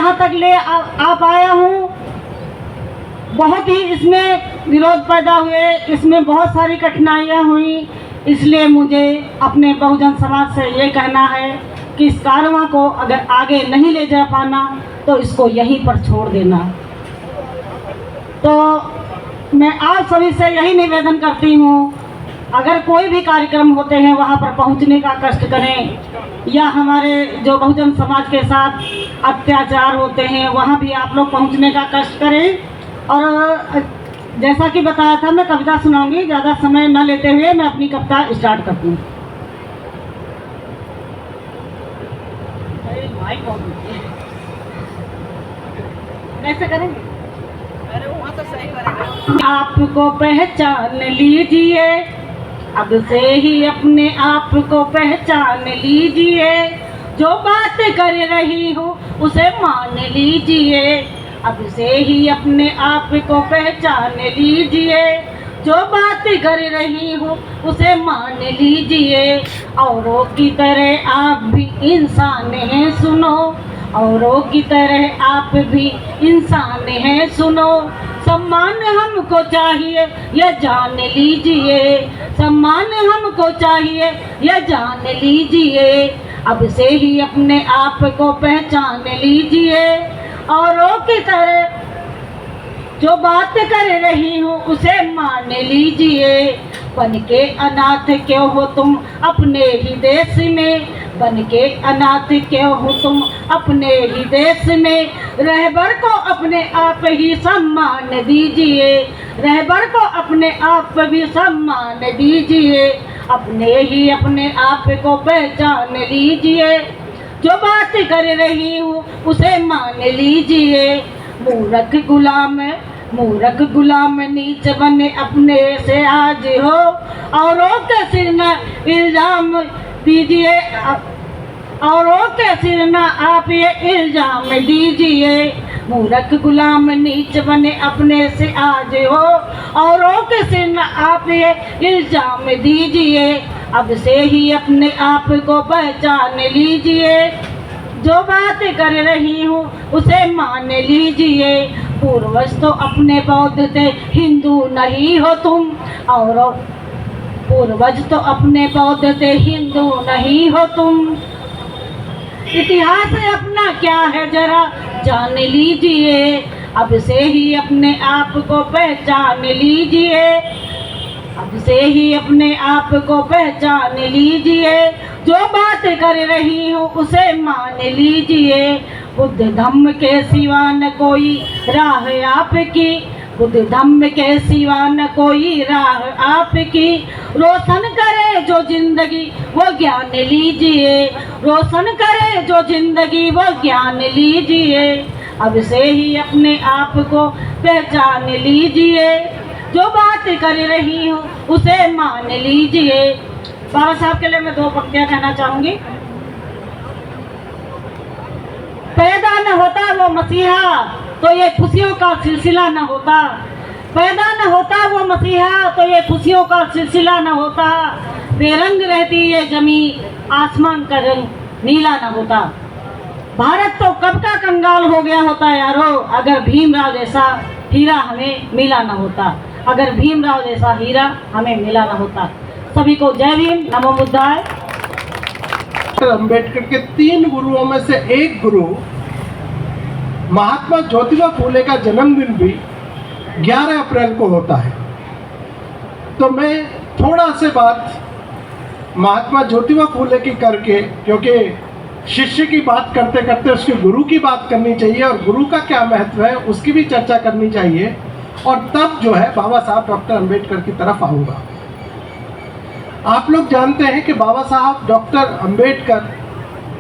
यहाँ तक ले आ पाया हूँ, बहुत ही इसमें विरोध पैदा हुए, इसमें बहुत सारी कठिनाइयाँ हुई। इसलिए मुझे अपने बहुजन समाज से ये कहना है कि इस कारवां को अगर आगे नहीं ले जा पाना तो इसको यहीं पर छोड़ देना। तो मैं आप सभी से यही निवेदन करती हूँ, अगर कोई भी कार्यक्रम होते हैं वहाँ पर पहुँचने का कष्ट करें, या हमारे जो बहुजन समाज के साथ अत्याचार होते हैं वहाँ भी आप लोग पहुँचने का कष्ट करें। और जैसा कि बताया था, मैं कविता सुनाऊंगी, ज़्यादा समय न लेते हुए मैं अपनी कविता स्टार्ट करती हूँ। कैसे करेंगे? अरे वहाँ तो सही करेंगे। आपको पहचान लीजिए, अब से ही अपने आप को पहचान लीजिए, जो बात कर रही हूँ उसे मान लीजिए, अब से ही अपने आप को पहचान लीजिए, जो बात कर रही हूँ उसे मान लीजिए। औरों की तरह आप भी इंसान हैं सुनो, औरों की तरह आप भी इंसान हैं सुनो, सम्मान हमको चाहिए यह जान लीजिए, सम्मान हमको चाहिए यह जान लीजिए, अब से ही अपने आप को पहचान लीजिए। औरों की तरह जो बात कर रही हूँ उसे मान लीजिए, बन के अनाथ क्यों हो तुम अपने ही देश में, बन के अनाथ क्यों हो तुम अपने ही देश में, रहबर को अपने आप ही सम्मान दीजिए, रहबर को अपने आप भी सम्मान दीजिए, अपने ही अपने आप को पहचान लीजिए, जो बात कर रही हूँ उसे मान लीजिए। मूर्ख गुलाम नीच बने अपने से आज हो, औरों के सिर न इल्जाम दीजिए, औरों के सिर न आप ये इल्जाम दीजिए। मूर्ख गुलाम नीच बने अपने से आज हो, औरों के सिर न आप ये इल्जाम दीजिए, अब से ही अपने आप को पहचान लीजिए, जो बात कर रही हूँ उसे मान लीजिए। पूर्वज तो अपने बौद्ध थे, हिंदू नहीं हो तुम, और पूर्वज तो अपने बौद्ध थे, हिंदू नहीं हो तुम, इतिहास अपना क्या है जरा जान लीजिए, अब से ही अपने आप को पहचान लीजिए, अब से ही अपने आप को पहचान लीजिए, जो बात कर रही हूँ उसे मान लीजिए। बुद्ध धम्म के सिवा न कोई राह आपकी, बुद्ध धम्म के सिवा न कोई राह आपकी, रोशन करे जो जिंदगी वो ज्ञान लीजिए, रोशन करे जो जिंदगी वो ज्ञान लीजिए, अब से ही अपने आप को पहचान लीजिए, जो बात कर रही हूँ उसे मान लीजिए। बाबा साहब के लिए मैं 2 पंक्तियाँ कहना चाहूँगी। पैदा न होता वो मसीहा तो ये खुशियों का सिलसिला न होता, पैदा न होता वो मसीहा तो ये खुशियों का सिलसिला न होता, बेरंग रहती ये जमीन आसमान का रंग नीला न होता। भारत तो कब का कंगाल हो गया होता यारो, अगर भीमराव जैसा हीरा हमें मिला न होता, अगर भीमराव जैसा हीरा हमें मिला न होता। सभी को जय भीम, नमो बुद्धाय। अंबेडकर के 3 गुरुओं में से एक गुरु महात्मा ज्योतिबा फूले का जन्मदिन भी 11 अप्रैल को होता है। तो मैं थोड़ा से बात महात्मा ज्योतिबा फूले की करके, क्योंकि शिष्य की बात करते करते उसके गुरु की बात करनी चाहिए और गुरु का क्या महत्व है उसकी भी चर्चा करनी चाहिए, और तब जो है बाबा साहब डॉक्टर अंबेडकर की तरफ आऊँगा। आप लोग जानते हैं कि बाबा साहब डॉक्टर अंबेडकर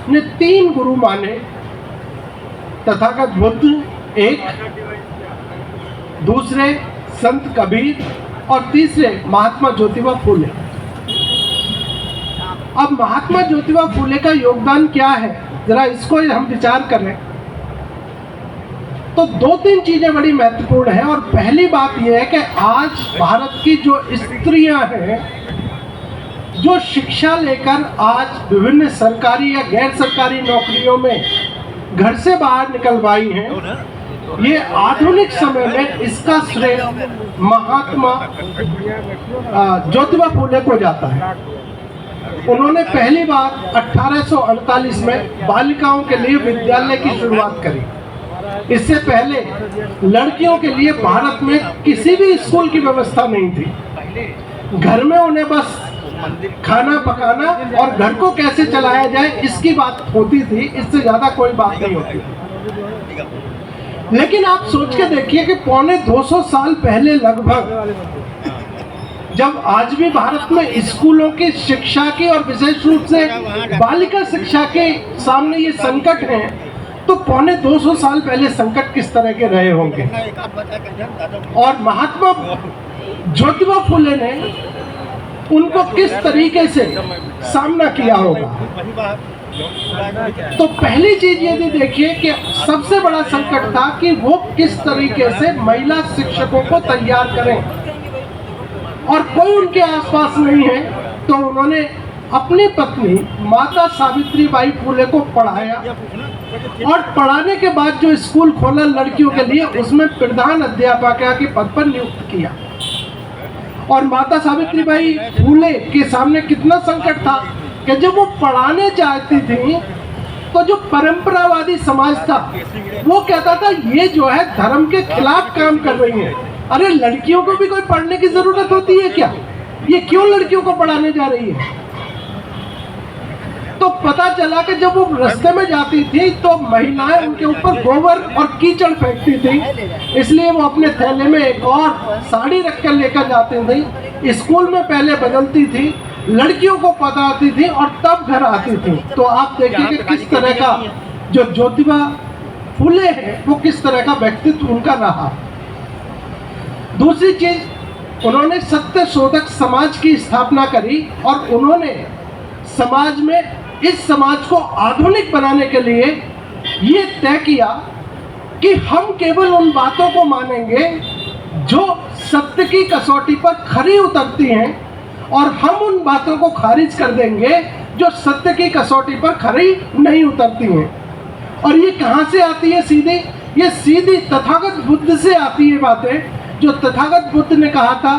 ने 3 गुरु माने, तथागत बुद्ध एक, दूसरे संत कबीर और तीसरे महात्मा ज्योतिबा फूले। अब महात्मा ज्योतिबा फूले का योगदान क्या है, जरा इसको हम विचार करें तो 2-3 चीजें बड़ी महत्वपूर्ण हैं। और पहली बात यह है कि आज भारत की जो स्त्रियां हैं, जो शिक्षा लेकर आज विभिन्न सरकारी या गैर सरकारी नौकरियों में घर से बाहर निकलवाई हैं, ये आधुनिक समय में इसका श्रेय महात्मा ज्योतिबा फूले को जाता है। उन्होंने पहली बार 1848 में बालिकाओं के लिए विद्यालय की शुरुआत करी। इससे पहले लड़कियों के लिए भारत में किसी भी स्कूल की व्यवस्था नहीं थी। घर में उन्हें बस खाना पकाना और घर को कैसे चलाया जाए इसकी बात होती थी, इससे ज्यादा कोई बात नहीं होती थी। लेकिन आप सोच के देखिए कि पौने 200 साल पहले लगभग, जब आज भी भारत में स्कूलों की शिक्षा की और विशेष रूप से बालिका शिक्षा के सामने ये संकट है, तो पौने 200 साल पहले संकट किस तरह के रहे होंगे। और महात्मा ज्योतिबा फूले ने उनको किस तरीके से सामना किया होगा। तो पहली चीज यदि देखिए कि सबसे बड़ा संकट था कि वो किस तरीके से महिला शिक्षकों को तैयार करें, और कोई उनके आसपास नहीं है, तो उन्होंने अपनी पत्नी माता सावित्रीबाई फूले को पढ़ाया, और पढ़ाने के बाद जो स्कूल खोला लड़कियों के लिए, उसमें प्रधान अध्यापिका के पद पर नियुक्त किया। और माता सावित्रीबाई फूले के सामने कितना संकट था कि जब वो पढ़ाने चाहती थी तो जो परंपरावादी समाज था वो कहता था ये जो है धर्म के खिलाफ काम कर रही है। अरे लड़कियों को भी कोई पढ़ने की जरूरत होती है क्या? ये क्यों लड़कियों को पढ़ाने जा रही है? तो पता चला कि जब वो रास्ते में जाती थी तो महिलाएं उनके ऊपर गोबर और कीचड़ फेंकती थी, इसलिए वो अपने थैले में एक और साड़ी रखकर लेकर जाती थी। स्कूल में पहले बदलती थी, लड़कियों को पढ़ाती थी और तब घर आती थी। तो आप देखिए कि किस तरह का जो ज्योतिबा फूले है वो किस तरह का व्यक्तित्व उनका रहा। दूसरी चीज, उन्होंने सत्य शोधक समाज की स्थापना करी, और उन्होंने समाज में इस समाज को आधुनिक बनाने के लिए ये तय किया कि हम केवल उन बातों को मानेंगे जो सत्य की कसौटी पर खरी उतरती हैं, और हम उन बातों को खारिज कर देंगे जो सत्य की कसौटी पर खरी नहीं उतरती हैं। और ये कहाँ से आती है? सीधी ये सीधी तथागत बुद्ध से आती है बातें, जो तथागत बुद्ध ने कहा था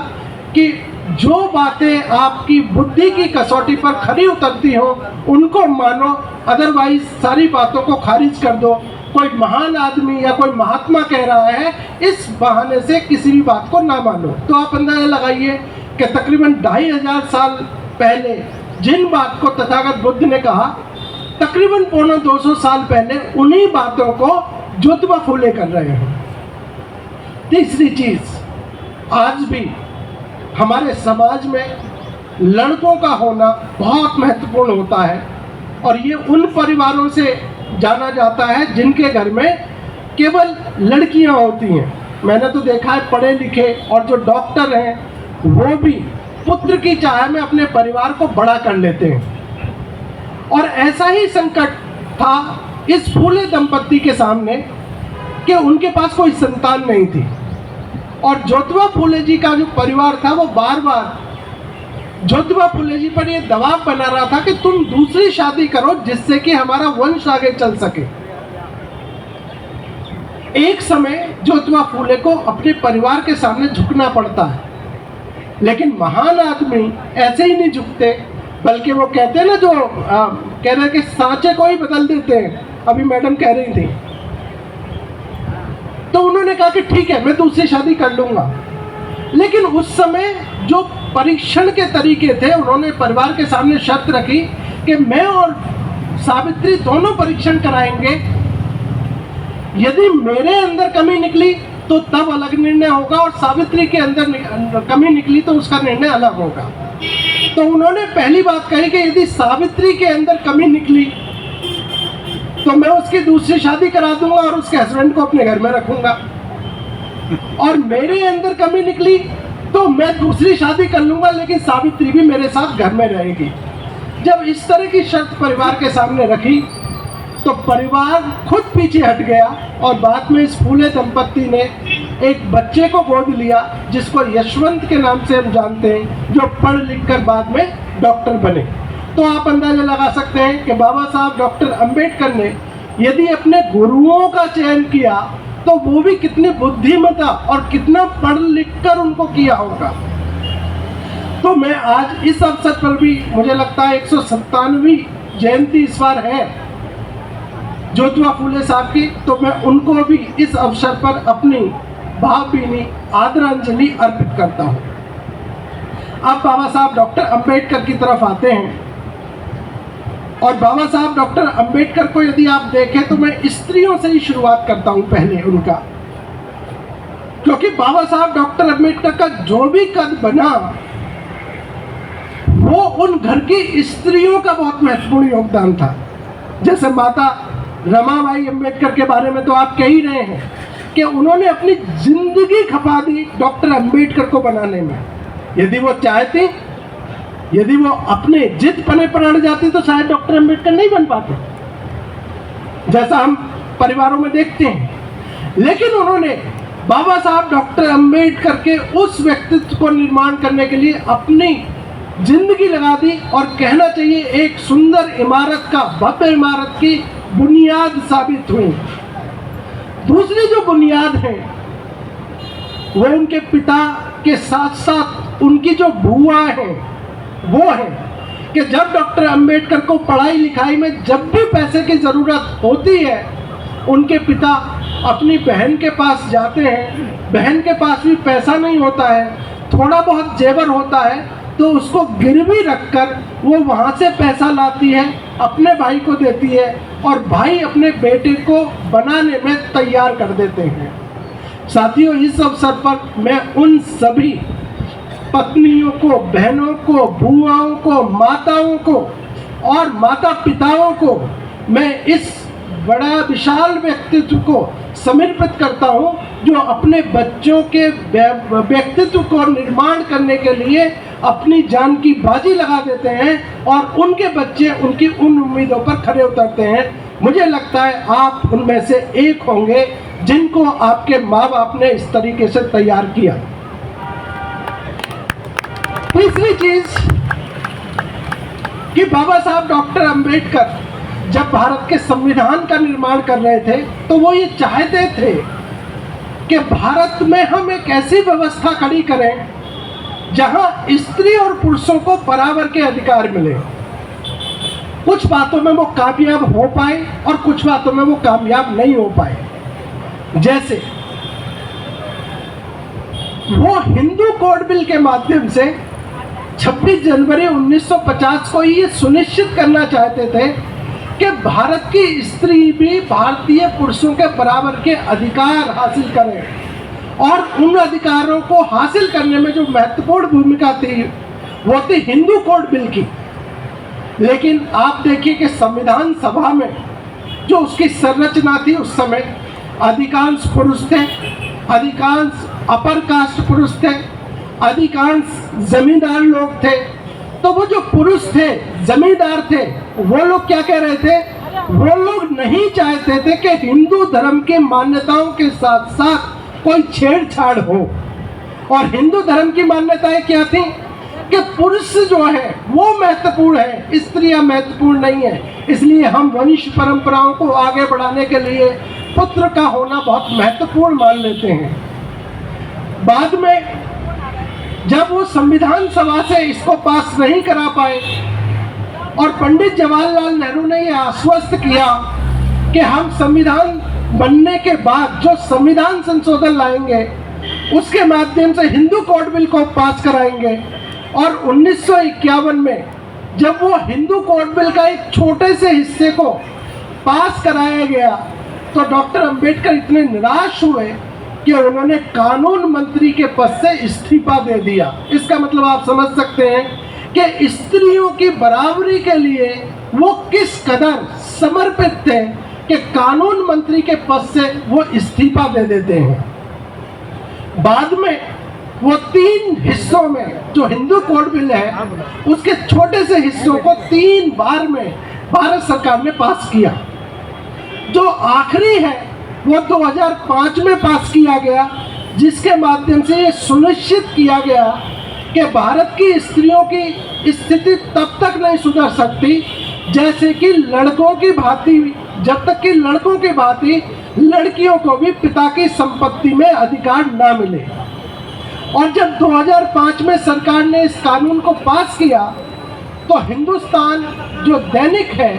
कि जो बातें आपकी बुद्धि की कसौटी पर खरी उतरती हो उनको मानो, अदरवाइज सारी बातों को खारिज कर दो। कोई महान आदमी या कोई महात्मा कह रहा है, इस बहाने से किसी भी बात को ना मानो। तो आप अंदाजा लगाइए कि तकरीबन 2500 साल पहले जिन बात को तथागत बुद्ध ने कहा, तकरीबन पौने 200 साल पहले उन्हीं बातों को ज्योतिबा फूले कर रहे हैं। तीसरी चीज, आज भी हमारे समाज में लड़कों का होना बहुत महत्वपूर्ण होता है, और ये उन परिवारों से जाना जाता है जिनके घर में केवल लड़कियां होती हैं। मैंने तो देखा है पढ़े लिखे और जो डॉक्टर हैं वो भी पुत्र की चाह में अपने परिवार को बड़ा कर लेते हैं। और ऐसा ही संकट था इस फूले दंपत्ति के सामने कि उनके पास कोई संतान नहीं थी, और ज्योतिबा फूले जी का जो परिवार था वो बार बार ज्योतिबा फूले जी पर ये दबाव बना रहा था कि तुम दूसरी शादी करो जिससे कि हमारा वंश आगे चल सके। एक समय ज्योतिबा फूले को अपने परिवार के सामने झुकना पड़ता है, लेकिन महान आदमी ऐसे ही नहीं झुकते, बल्कि वो कहते हैं ना, जो कह रहे कि सांचे को ही बदल देते हैं। अभी मैडम कह रही थी, तो उन्होंने कहा कि ठीक है मैं दूसरी शादी कर लूंगा। लेकिन उस समय जो परीक्षण के तरीके थे, उन्होंने परिवार के सामने शर्त रखी कि मैं और सावित्री दोनों परीक्षण कराएंगे, यदि मेरे अंदर कमी निकली तो तब अलग निर्णय होगा, और सावित्री के अंदर कमी निकली तो उसका निर्णय अलग होगा। तो उन्होंने पहली बात कही कि यदि सावित्री के अंदर कमी निकली तो मैं उसकी दूसरी शादी करा दूंगा और उसके हस्बैंड को अपने घर में रखूंगा, और मेरे अंदर कमी निकली तो मैं दूसरी शादी कर लूंगा, लेकिन सावित्री भी मेरे साथ घर में रहेगी। जब इस तरह की शर्त परिवार के सामने रखी तो परिवार खुद पीछे हट गया, और बाद में इस फूले दंपत्ति ने एक बच्चे को गोद लिया जिसको यशवंत के नाम से हम जानते हैं, जो पढ़ लिख कर बाद में डॉक्टर बने। तो आप अंदाजा लगा सकते हैं कि बाबा साहब डॉक्टर अंबेडकर ने यदि अपने गुरुओं का चयन किया तो वो भी कितनी बुद्धिमता और कितना पढ़ लिख कर उनको किया होगा। तो मैं आज इस अवसर पर भी, मुझे लगता है 197वीं जयंती इस बार है ज्योतिबा फूले साहब की, तो मैं उनको भी इस अवसर पर अपनी भावभीनी आदरांजलि अर्पित करता हूँ। अब बाबा साहब डॉक्टर अंबेडकर की तरफ आते हैं, और बाबा साहब डॉक्टर अंबेडकर को यदि आप देखें तो मैं स्त्रियों से ही शुरुआत करता हूँ पहले उनका, क्योंकि बाबा साहब डॉक्टर अंबेडकर का जो भी कद बना वो उन घर की स्त्रियों का बहुत महत्वपूर्ण योगदान था। जैसे माता रमाबाई अंबेडकर के बारे में तो आप कह ही रहे हैं कि उन्होंने अपनी जिंदगी खपा दी डॉक्टर अंबेडकर को बनाने में। यदि वो चाहती, यदि वो अपने जिद पने पर अड़ जाती तो शायद डॉक्टर अंबेडकर नहीं बन पाते, जैसा हम परिवारों में देखते हैं। लेकिन उन्होंने, बाबा साहब डॉक्टर अंबेडकर के उस व्यक्तित्व को निर्माण करने के लिए अपनी जिंदगी लगा दी, और कहना चाहिए एक सुंदर इमारत का, भव्य इमारत की बुनियाद साबित हुई। दूसरी जो बुनियाद है वो उनके पिता के साथ साथ उनकी जो बुआ है वो है कि जब डॉक्टर अंबेडकर को पढ़ाई लिखाई में जब भी पैसे की ज़रूरत होती है, उनके पिता अपनी बहन के पास जाते हैं। बहन के पास भी पैसा नहीं होता है, थोड़ा बहुत जेवर होता है, तो उसको गिरवी रखकर वो वहाँ से पैसा लाती है, अपने भाई को देती है, और भाई अपने बेटे को बनाने में तैयार कर देते हैं। साथियों, इस अवसर पर मैं उन सभी पत्नियों को, बहनों को, बुआओं को, माताओं को और माता पिताओं को मैं इस बड़ा विशाल व्यक्तित्व को समर्पित करता हूं, जो अपने बच्चों के व्यक्तित्व को निर्माण करने के लिए अपनी जान की बाजी लगा देते हैं, और उनके बच्चे उनकी उन उम्मीदों पर खरे उतरते हैं। मुझे लगता है आप उनमें से एक होंगे जिनको आपके माँ बाप ने इस तरीके से तैयार किया। तीसरी चीज कि बाबा साहब डॉक्टर अंबेडकर जब भारत के संविधान का निर्माण कर रहे थे तो वो ये चाहते थे कि भारत में हम एक ऐसी व्यवस्था खड़ी करें जहां स्त्री और पुरुषों को बराबर के अधिकार मिले। कुछ बातों में वो कामयाब हो पाए और कुछ बातों में वो कामयाब नहीं हो पाए। जैसे वो हिंदू कोड बिल के माध्यम से 26 जनवरी 1950 को ये सुनिश्चित करना चाहते थे कि भारत की स्त्री भी भारतीय पुरुषों के बराबर के अधिकार हासिल करें, और उन अधिकारों को हासिल करने में जो महत्वपूर्ण भूमिका थी वो थी हिंदू कोड बिल की। लेकिन आप देखिए कि संविधान सभा में जो उसकी संरचना थी उस समय अधिकांश पुरुष थे, अधिकांश अपर कास्ट पुरुष थे, अधिकांश जमींदार लोग थे। तो वो जो पुरुष थे, जमींदार थे, वो लोग क्या कह रहे थे? वो लोग नहीं चाहते थे कि हिंदू धर्म की मान्यताओं के साथ साथ कोई छेड़छाड़ हो। और हिंदू धर्म की मान्यताएं क्या थी कि पुरुष जो है वो महत्वपूर्ण है, स्त्रियां महत्वपूर्ण नहीं है। इसलिए हम वंश परंपराओं को आगे बढ़ाने के लिए पुत्र का होना बहुत महत्वपूर्ण मान लेते हैं। बाद में जब वो संविधान सभा से इसको पास नहीं करा पाए और पंडित जवाहरलाल नेहरू ने ये आश्वस्त किया कि हम संविधान बनने के बाद जो संविधान संशोधन लाएंगे उसके माध्यम से हिंदू कोड बिल को पास कराएंगे। और 1951 में जब वो हिंदू कोड बिल का एक छोटे से हिस्से को पास कराया गया तो डॉक्टर अंबेडकर इतने निराश हुए कि उन्होंने कानून मंत्री के पद से इस्तीफा दे दिया। इसका मतलब आप समझ सकते हैं कि स्त्रियों की बराबरी के लिए वो किस कदर समर्पित थे कि कानून मंत्री के पद से वो इस्तीफा दे देते हैं। बाद में वो 3 हिस्सों में जो हिंदू कोड बिल है उसके छोटे से हिस्सों को 3 बार में भारत सरकार ने पास किया। जो आखिरी है वो 2005 में पास किया गया, जिसके माध्यम से ये सुनिश्चित किया गया कि भारत की स्त्रियों की स्थिति तब तक नहीं सुधर सकती जैसे कि लड़कों की भांति जब तक कि लड़कों की बात ही लड़कियों को भी पिता की संपत्ति में अधिकार ना मिले। और जब 2005 में सरकार ने इस कानून को पास किया तो हिंदुस्तान जो दैनिक है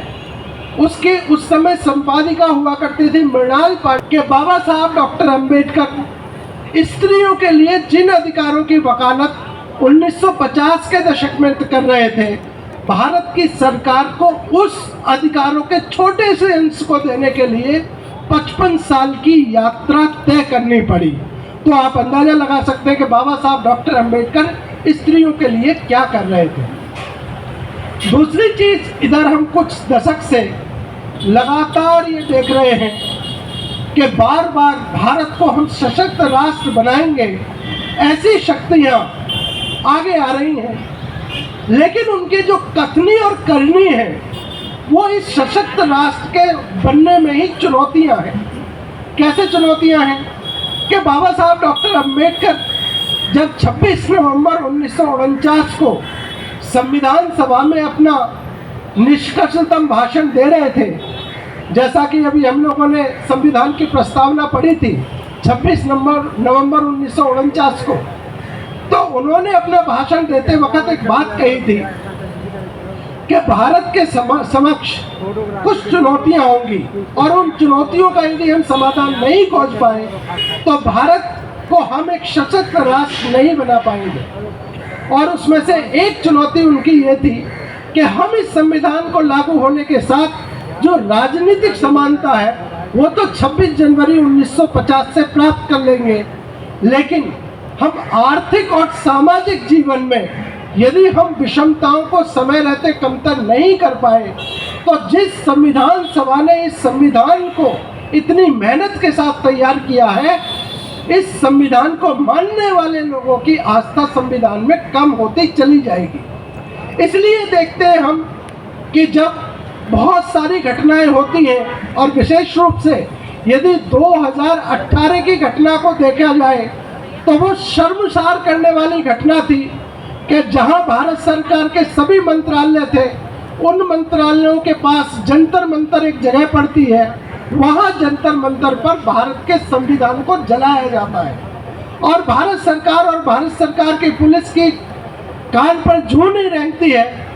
उसके उस समय संपादिका हुआ करती थी मृणाल पांडे के बाबा साहब डॉक्टर अंबेडकर स्त्रियों के लिए जिन अधिकारों की वकालत 1950 के दशक में कर रहे थे, भारत की सरकार को उस अधिकारों के छोटे से अंश को देने के लिए 55 साल की यात्रा तय करनी पड़ी। तो आप अंदाजा लगा सकते हैं कि बाबा साहब डॉक्टर अंबेडकर स्त्रियों के लिए क्या कर रहे थे। दूसरी चीज, इधर हम कुछ दशक से लगातार ये देख रहे हैं कि बार बार भारत को हम सशक्त राष्ट्र बनाएंगे, ऐसी शक्तियां आगे आ रही हैं, लेकिन उनकी जो कथनी और करनी है वो इस सशक्त राष्ट्र के बनने में ही चुनौतियां हैं। कैसे चुनौतियां हैं कि बाबा साहब डॉक्टर अंबेडकर जब 26 नवंबर 1949 को संविधान सभा में अपना निष्कर्षतम भाषण दे रहे थे, जैसा कि अभी हम लोगों ने संविधान की प्रस्तावना पढ़ी थी 26 नवंबर 1949 को, तो उन्होंने अपना भाषण देते वक्त एक बात कही थी कि भारत के समक्ष कुछ चुनौतियां होंगी और उन चुनौतियों का यदि हम समाधान नहीं खोज पाए तो भारत को हम एक सशक्त राष्ट्र नहीं बना पाएंगे। और उसमें से एक चुनौती उनकी ये थी कि हम इस संविधान को लागू होने के साथ जो राजनीतिक समानता है वो तो 26 जनवरी 1950 से प्राप्त कर लेंगे, लेकिन हम आर्थिक और सामाजिक जीवन में यदि हम विषमताओं को समय रहते कमतर नहीं कर पाए तो जिस संविधान सभा ने इस संविधान को इतनी मेहनत के साथ तैयार किया है, इस संविधान को मानने वाले लोगों की आस्था संविधान में कम होती चली जाएगी। इसलिए देखते हैं हम कि जब बहुत सारी घटनाएं होती हैं और विशेष रूप से यदि 2018 की घटना को देखा जाए तो वो शर्मसार करने वाली घटना थी कि जहां भारत सरकार के सभी मंत्रालय थे, उन मंत्रालयों के पास जंतर मंतर एक जगह पड़ती है, वहां जंतर मंतर पर भारत के संविधान को जलाया जाता है और भारत सरकार की पुलिस की कान पर जूं नहीं रेंगती है।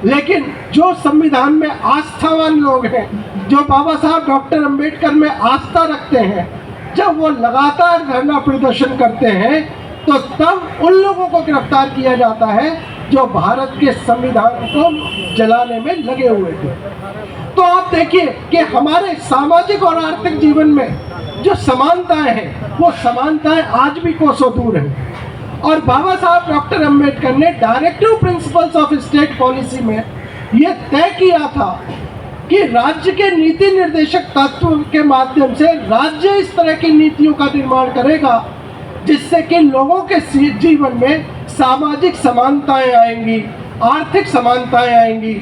लेकिन जो संविधान में आस्थावान लोग हैं, जो बाबा साहब डॉक्टर अंबेडकर में आस्था रखते हैं, जब वो लगातार धरना प्रदर्शन करते हैं तो तब उन लोगों को गिरफ्तार किया जाता है जो भारत के संविधान को जलाने में लगे हुए थे। तो आप देखिए कि हमारे सामाजिक और आर्थिक जीवन में जो समानताएं हैं वो समानताएं आज भी कोसों दूर हैं। और बाबा साहब डॉक्टर अंबेडकर ने directive principles of state policy में ये तय किया था कि राज्य के नीति निर्देशक तत्व के माध्यम से राज्य इस तरह की नीतियों का निर्माण करेगा जिससे कि लोगों के जीवन में सामाजिक समानताएं आएंगी, आर्थिक समानताएं आएंगी।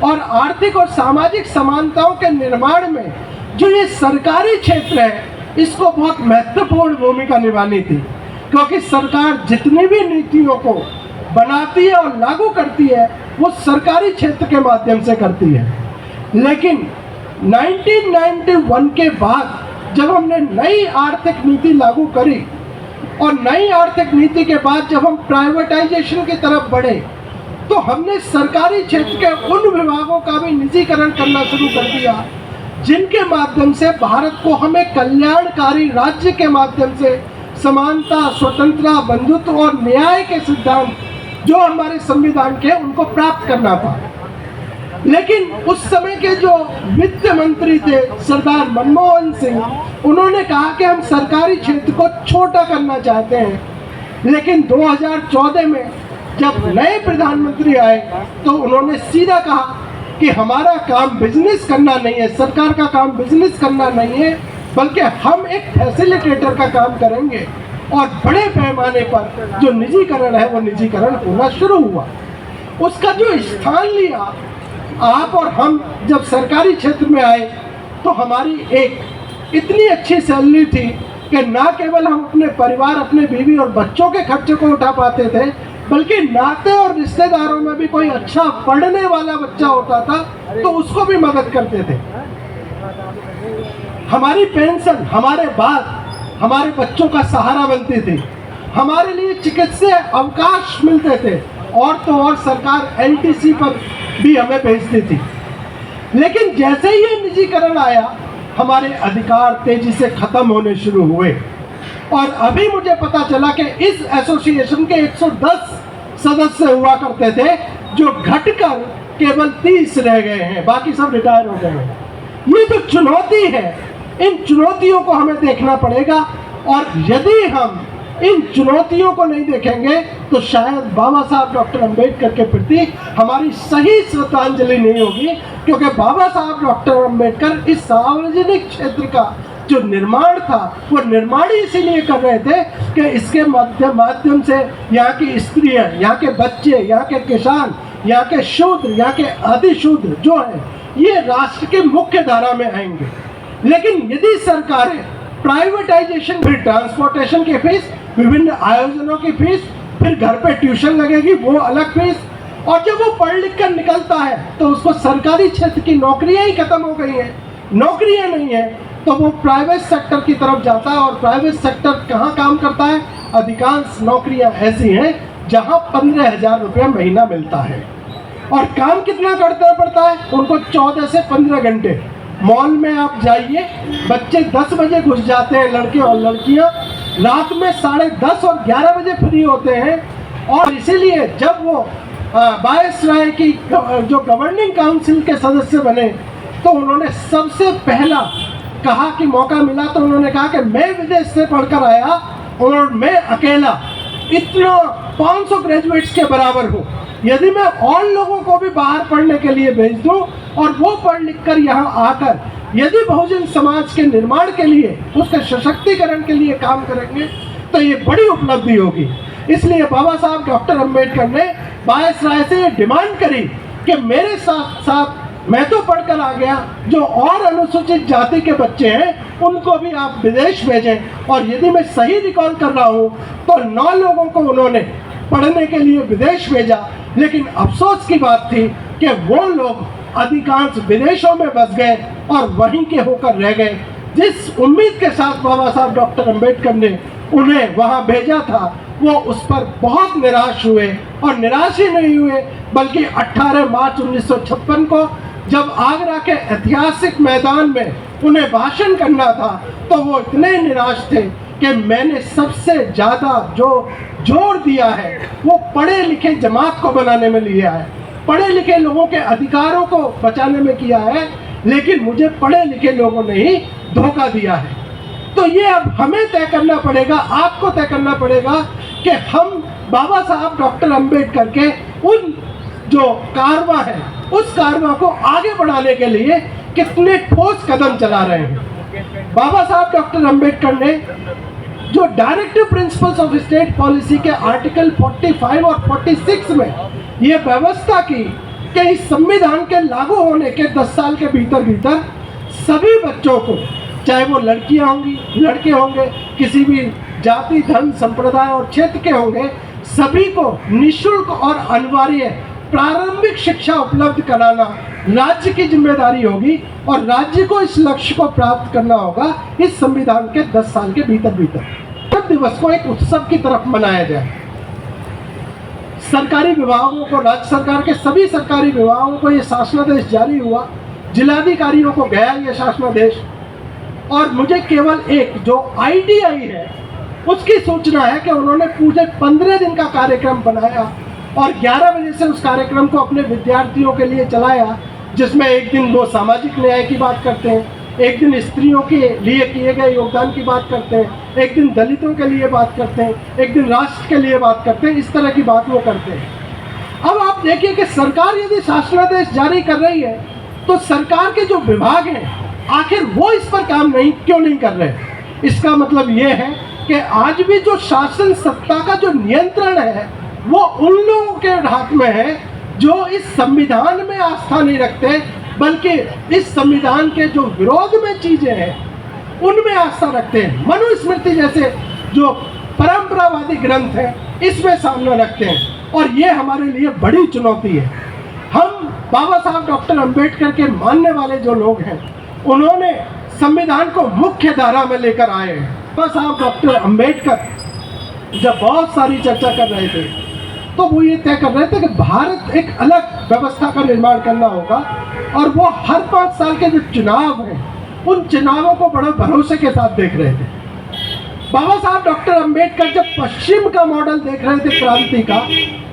और आर्थिक और सामाजिक समानताओं के निर्माण में जो ये सरकारी क्षेत्र है इसको बहुत महत्वपूर्ण भूमिका निभानी थी, क्योंकि सरकार जितनी भी नीतियों को बनाती है और लागू करती है वो सरकारी क्षेत्र के माध्यम से करती है। लेकिन 1991 के बाद जब हमने नई आर्थिक नीति लागू करी और नई आर्थिक नीति के बाद जब हम प्राइवेटाइजेशन की तरफ बढ़े तो हमने सरकारी क्षेत्र के उन विभागों का भी निजीकरण करना शुरू कर दिया जिनके माध्यम से भारत को हमें कल्याणकारी राज्य के माध्यम से समानता, स्वतंत्रता, बंधुत्व और न्याय के सिद्धांत जो हमारे संविधान के उनको प्राप्त करना था। लेकिन उस समय के जो वित्त मंत्री थे सरदार मनमोहन सिंह, उन्होंने कहा कि हम सरकारी क्षेत्र को छोटा करना चाहते हैं। लेकिन 2014 में जब नए प्रधानमंत्री आए तो उन्होंने सीधा कहा कि हमारा काम बिजनेस करना नहीं है, सरकार का काम बिजनेस करना नहीं है, बल्कि हम एक फैसिलिटेटर का काम करेंगे। और बड़े पैमाने पर जो निजीकरण है वो निजीकरण होना शुरू हुआ। उसका जो स्थान लिया, आप और हम जब सरकारी क्षेत्र में आए तो हमारी एक इतनी अच्छी सैलरी थी कि ना केवल हम अपने परिवार, अपने बीवी और बच्चों के खर्चे को उठा पाते थे, बल्कि नाते और रिश्तेदारों में भी कोई अच्छा पढ़ने वाला बच्चा होता था तो उसको भी मदद करते थे। हमारी पेंशन हमारे बाद हमारे बच्चों का सहारा बनती थी, हमारे लिए चिकित्सीय अवकाश मिलते थे, और तो और सरकार एलटीसी पर भी हमें भेजती थी। लेकिन जैसे ही ये निजीकरण आया, हमारे अधिकार तेजी से खत्म होने शुरू हुए। और अभी मुझे पता चला कि इस एसोसिएशन के 110 सदस्य हुआ करते थे, जो घटकर केवल 30 रह गए हैं, बाकी सब रिटायर हो गए हैं। ये जो चुनौती है, इन चुनौतियों को हमें देखना पड़ेगा, और यदि हम इन चुनौतियों को नहीं देखेंगे तो शायद बाबा साहब डॉक्टर अंबेडकर के प्रति हमारी सही श्रद्धांजलि नहीं होगी। क्योंकि बाबा साहब डॉक्टर अंबेडकर इस सार्वजनिक क्षेत्र का जो निर्माण था, वो निर्माण ही इसीलिए कर रहे थे कि इसके माध्यम से यहाँ की स्त्रियाँ, यहाँ के बच्चे, यहाँ के किसान, यहाँ के शूद्र, यहाँ के अधिशूद्र जो है, ये राष्ट्र के मुख्य धारा में आएंगे। लेकिन यदि सरकारें प्राइवेटाइजेशन, फिर ट्रांसपोर्टेशन की फीस, विभिन्न आयोजनों की फीस, फिर घर पे ट्यूशन लगेगी वो अलग फीस, और जब वो पढ़ लिख कर निकलता है तो उसको सरकारी क्षेत्र की नौकरियां ही खत्म हो गई हैं, नौकरियां नहीं है, तो वो प्राइवेट सेक्टर की तरफ जाता है। और प्राइवेट सेक्टर कहाँ काम करता है? अधिकांश नौकरियां ऐसी हैं जहां 15,000 रुपया महीना मिलता है, और काम कितना करना पड़ता है उनको? 14 से 15 घंटे। मॉल में आप जाइए, बच्चे 10 बजे घुस जाते हैं, लड़के और लड़कियां रात में 10:30 और 11 बजे फ्री होते हैं। और इसीलिए जब वो वायसराय की जो गवर्निंग काउंसिल के सदस्य बने, तो उन्होंने सबसे पहला कहा कि मौका मिला तो उन्होंने कहा कि मैं विदेश से पढ़कर आया और मैं अकेला इतना 500 ग्रेजुएट्स के बराबर हूँ। यदि मैं और लोगों को भी बाहर पढ़ने के लिए भेज दूँ और वो पढ़ लिख कर यहाँ आकर यदि बहुजन समाज के निर्माण के लिए, उसके सशक्तिकरण के लिए काम करेंगे, तो ये बड़ी उपलब्धि होगी। इसलिए बाबा साहब डॉक्टर अंबेडकर ने वायसराय से ये डिमांड करी कि मेरे साथ साथ मैं तो पढ़कर आ गया, जो और अनुसूचित जाति के बच्चे हैं उनको भी आप विदेश भेजें। और यदि मैं सही रिकॉल कर रहा हूँ तो 9 लोगों को उन्होंने पढ़ने के लिए विदेश भेजा। लेकिन अफसोस की बात थी कि वो लोग अधिकांश विदेशों में बस गए और वहीं के होकर रह गए। जिस उम्मीद के साथ बाबा साहब डॉक्टर अंबेडकर ने उन्हें वहाँ भेजा था, वो उस पर बहुत निराश हुए। और निराश ही नहीं हुए, बल्कि 18 मार्च 1956 को जब आगरा के ऐतिहासिक मैदान में उन्हें भाषण करना था, तो वो इतने निराश थे कि मैंने सबसे ज़्यादा जो जोर दिया है वो पढ़े लिखे जमात को बनाने में लिया है, पढ़े लिखे लोगों के अधिकारों को बचाने में किया है, लेकिन मुझे पढ़े लिखे लोगों ने ही धोखा दिया है। तो ये अब हमें तय करना पड़ेगा, आपको तय करना पड़ेगा कि हम बाबा साहब डॉक्टर अंबेडकर के उन जो कारवां है, उस कारवां को आगे बढ़ाने के लिए कितने ठोस कदम चला रहे हैं। बाबा साहब डॉक्टर अंबेडकर ने जो directive principles of state policy के आर्टिकल 45 और 46 में ये व्यवस्था की कि इस संविधान के लागू होने के 10 साल के भीतर सभी बच्चों को, चाहे वो लड़कियां होंगी, लड़के होंगे, किसी भी जाति, धर्म, संप्रदाय और क्षेत्र के होंगे, सभी को निःशुल्क और अनिवार्य प्रारंभिक शिक्षा उपलब्ध कराना राज्य की जिम्मेदारी होगी। और राज्य को इस लक्ष्य को प्राप्त करना होगा इस संविधान के 10 साल के भीतर। दिवस को एक उत्सव की तरफ मनाया जाए। सरकारी विभागों को, राज्य सरकार के सभी सरकारी विभागों को ये शासनादेश जारी हुआ, जिलाधिकारियों को गया ये शासनादेश। और मुझे केवल एक जो ITI है उसकी सूचना है कि उन्होंने पूरे 15 दिन का कार्यक्रम बनाया और 11 बजे से उस कार्यक्रम को अपने विद्यार्थियों के लिए चलाया, जिसमें एक दिन वो सामाजिक न्याय की बात करते हैं, एक दिन स्त्रियों के लिए किए गए योगदान की बात करते हैं, एक दिन दलितों के लिए बात करते हैं, एक दिन राष्ट्र के लिए बात करते हैं। इस तरह की बात वो करते हैं। अब आप देखिए कि सरकार यदि शासनादेश जारी कर रही है तो सरकार के जो विभाग हैं, आखिर वो इस पर काम क्यों नहीं कर रहे? इसका मतलब ये है कि आज भी जो शासन सत्ता का जो नियंत्रण है वो उन लोगों के हाथ में है जो इस संविधान में आस्था नहीं रखते, बल्कि इस संविधान के जो विरोध में चीजें हैं उनमें आस्था रखते हैं। मनुस्मृति जैसे जो परंपरावादी ग्रंथ है इसमें सामने रखते हैं, और ये हमारे लिए बड़ी चुनौती है। हम बाबा साहब डॉक्टर अंबेडकर के मानने वाले जो लोग हैं उन्होंने संविधान को मुख्य धारा में लेकर आए हैं। बस आप डॉक्टर अंबेडकर जब बहुत सारी चर्चा कर रहे थे तो वो ये तय कर रहे थे कि भारत एक अलग व्यवस्था का निर्माण करना होगा, और वो हर 5 साल के जो चुनाव हैं उन चुनावों को बड़े भरोसे के साथ देख रहे थे। बाबा साहब डॉक्टर अंबेडकर जब पश्चिम का मॉडल देख रहे थे क्रांति का,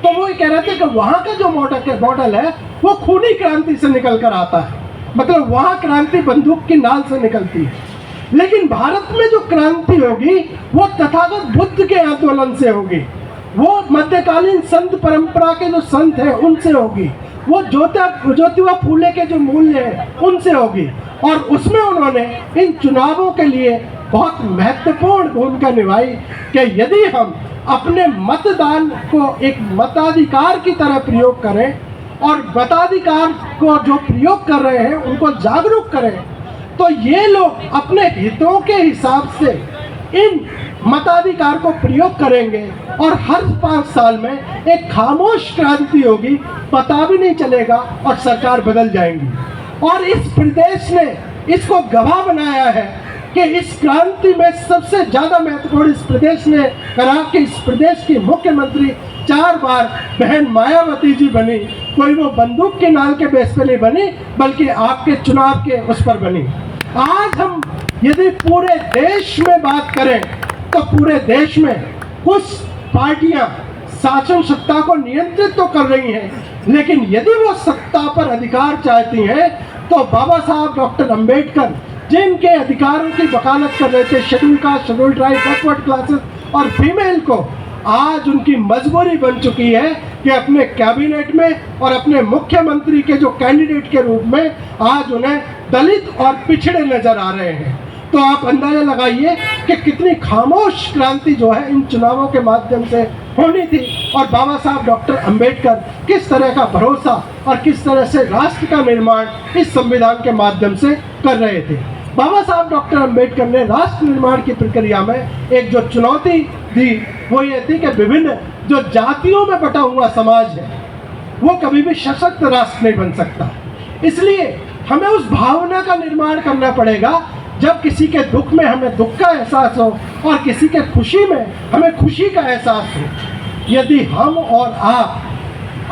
तो वो ये कह रहे थे कि वहाँ का जो मॉडल है वो खूनी क्रांति से निकल कर आता है, मतलब वहाँ क्रांति बंदूक की नाल से निकलती है। लेकिन भारत में जो क्रांति होगी वो तथागत बुद्ध के आंदोलन से होगी, वो मध्यकालीन संत परंपरा के जो संत हैं उनसे होगी, वो ज्योतिबा फूले के जो मूल्य हैं उनसे होगी। और उसमें उन्होंने इन चुनावों के लिए बहुत महत्वपूर्ण भूमिका निभाई कि यदि हम अपने मतदान को एक मताधिकार की तरह प्रयोग करें और मताधिकार को जो प्रयोग कर रहे हैं उनको जागरूक करें, तो ये लोग अपने हितों के हिसाब से इन मताधिकार को प्रयोग करेंगे और हर 5 साल में एक खामोश क्रांति होगी, पता भी नहीं चलेगा और सरकार बदल जाएंगी। और इस प्रदेश ने इसको गवाह बनाया है कि इस क्रांति में सबसे ज़्यादा महत्वपूर्ण इस प्रदेश ने करा कि इस प्रदेश की मुख्यमंत्री 4 बार बहन मायावती जी बनी। कोई वो बंदूक के नाल के बेस पे नहीं बनी, बल्कि आपके चुनाव के उस पर बनी। आज हम यदि पूरे देश में बात करें तो पूरे देश में कुछ पार्टियां शासन सत्ता को नियंत्रित तो कर रही हैं, लेकिन यदि वो सत्ता पर अधिकार चाहती हैं तो बाबा साहब डॉक्टर अंबेडकर जिनके अधिकारों की वकालत कर रहे थे, schedule caste, schedule tribe, backward classes और फीमेल को, आज उनकी मजबूरी बन चुकी है कि अपने कैबिनेट में और अपने मुख्यमंत्री के जो कैंडिडेट के रूप में आज उन्हें दलित और पिछड़े नजर आ रहे हैं। तो आप अंदाजा लगाइए कि कितनी खामोश क्रांति जो है इन चुनावों के माध्यम से होनी थी, और बाबा साहब डॉक्टर अंबेडकर किस तरह का भरोसा और किस तरह से राष्ट्र का निर्माण इस संविधान के माध्यम से कर रहे थे। बाबा साहब डॉक्टर अंबेडकर ने राष्ट्र निर्माण की प्रक्रिया में एक जो चुनौती दी वो ये थी कि विभिन्न जो जातियों में बटा हुआ समाज है वो कभी भी सशक्त राष्ट्र नहीं बन सकता। इसलिए हमें उस भावना का निर्माण करना पड़ेगा, जब किसी के दुख में हमें दुख का एहसास हो और किसी के खुशी में हमें खुशी का एहसास हो। यदि हम और आप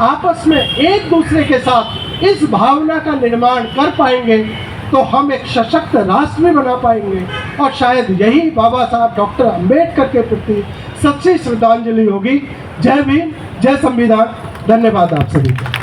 आपस में एक दूसरे के साथ इस भावना का निर्माण कर पाएंगे तो हम एक सशक्त राष्ट्र भी बना पाएंगे, और शायद यही बाबा साहब डॉक्टर अंबेडकर के प्रति सच्ची श्रद्धांजलि होगी। जय भीम, जय संविधान। धन्यवाद आप सभी को।